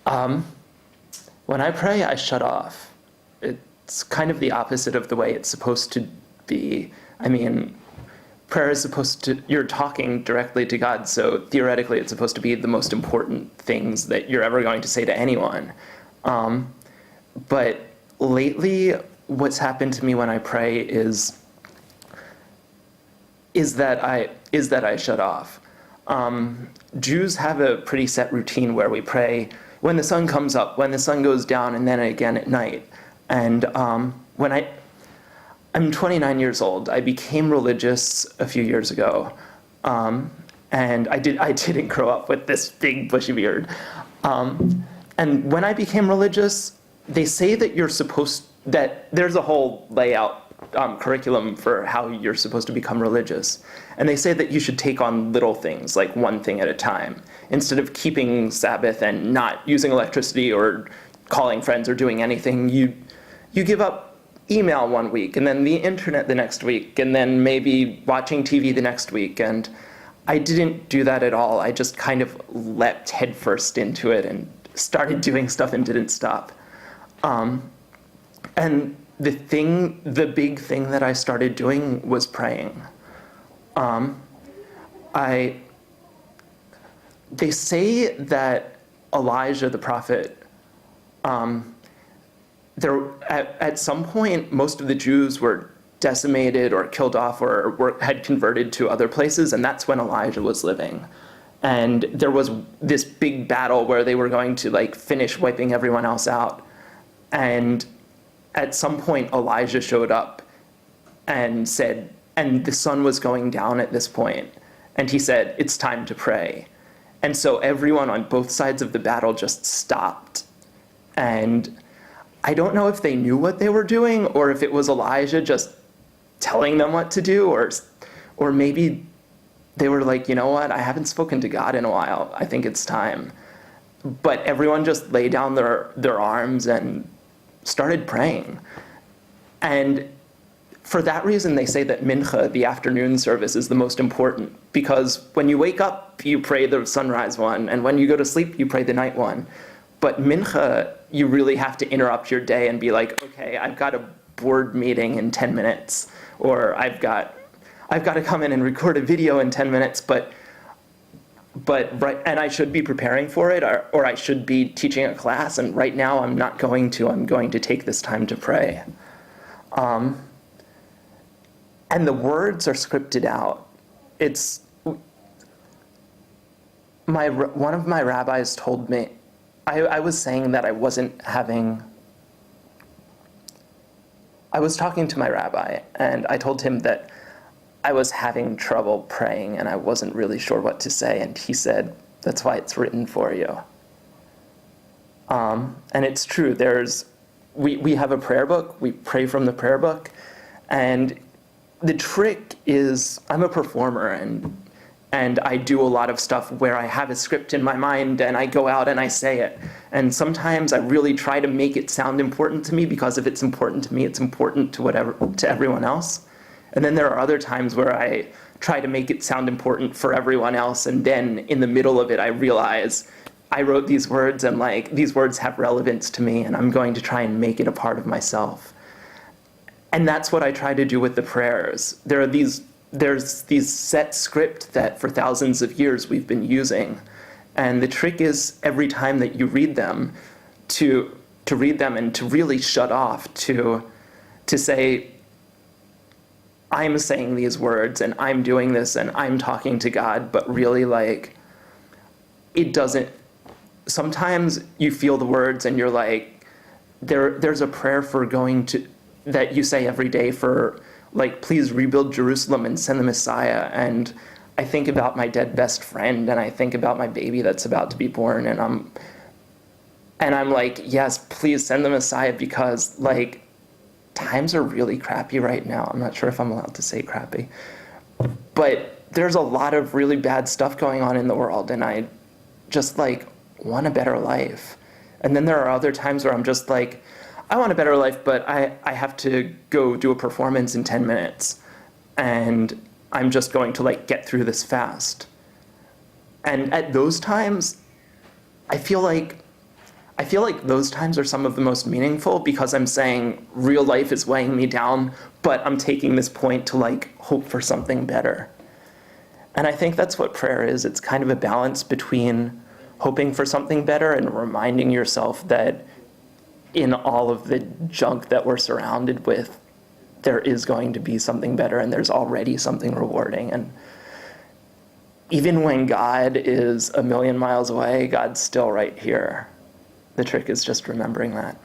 Um, when I pray, I shut off. It's kind of the opposite of the way it's supposed to be. I mean, prayer is supposed to, you're talking directly to God, so theoretically it's supposed to be the most important things that you're ever going to say to anyone. But lately, what's happened to me when I pray is that I shut off. Jews have a pretty set routine where we pray when the sun comes up, when the sun goes down, and then again at night. And I'm 29 years old. I became religious a few years ago, and I didn't grow up with this big bushy beard. And when I became religious, they say that there's a whole layout curriculum for how you're supposed to become religious. And they say that you should take on little things, like one thing at a time. Instead of keeping Sabbath and not using electricity or calling friends or doing anything, you give up email one week, and then the internet the next week, and then maybe watching TV the next week. And I didn't do that at all. I just kind of leapt headfirst into it and started doing stuff and didn't stop. And the big thing that I started doing was praying. They say that Elijah the prophet, at some point, most of the Jews were decimated or killed off or had converted to other places, and that's when Elijah was living. And there was this big battle where they were going to finish wiping everyone else out. And at some point, Elijah showed up and said, and the sun was going down at this point, and he said, "It's time to pray." And so everyone on both sides of the battle just stopped. And I don't know if they knew what they were doing or if it was Elijah just telling them what to do, or maybe they were like, you know what, I haven't spoken to God in a while. I think it's time. But everyone just laid down their arms and started praying. And for that reason, they say that mincha, the afternoon service, is the most important, because when you wake up, you pray the sunrise one, and when you go to sleep, you pray the night one. But mincha, you really have to interrupt your day and be like, okay, I've got a board meeting in 10 minutes, or I've got to come in and record a video in 10 minutes, but right, and I should be preparing for it, or I should be teaching a class, and right now I'm not going to. I'm going to take this time to pray. And the words are scripted out. One of my rabbis told me, I was saying that I was talking to my rabbi, and I told him that I was having trouble praying and I wasn't really sure what to say, and he said, "That's why it's written for you." And it's true. We have a prayer book. We pray from the prayer book, and the trick is I'm a performer, and I do a lot of stuff where I have a script in my mind and I go out and I say it. And sometimes I really try to make it sound important to me, because if it's important to me, it's important to everyone else. And then there are other times where I try to make it sound important for everyone else, and then in the middle of it, I realize I wrote these words, and these words have relevance to me, and I'm going to try and make it a part of myself. And that's what I try to do with the prayers. There's these set script that for thousands of years we've been using. And the trick is every time that you read them, to read them and to really shut off, to say, I'm saying these words and I'm doing this and I'm talking to God, but really it doesn't, sometimes you feel the words and you're like, there's a prayer that you say every day for please rebuild Jerusalem and send the Messiah. And I think about my dead best friend, and I think about my baby that's about to be born, and I'm like, yes, please send the Messiah, because times are really crappy right now. I'm not sure if I'm allowed to say crappy, but there's a lot of really bad stuff going on in the world, and I just want a better life. And then there are other times where I'm just I want a better life, but I have to go do a performance in 10 minutes, and I'm just going to get through this fast. And at those times, I feel like I feel like those times are some of the most meaningful because I'm saying real life is weighing me down, but I'm taking this point to like hope for something better. And I think that's what prayer is. It's kind of a balance between hoping for something better and reminding yourself that in all of the junk that we're surrounded with, there is going to be something better and there's already something rewarding. And even when God is a million miles away, God's still right here. The trick is just remembering that.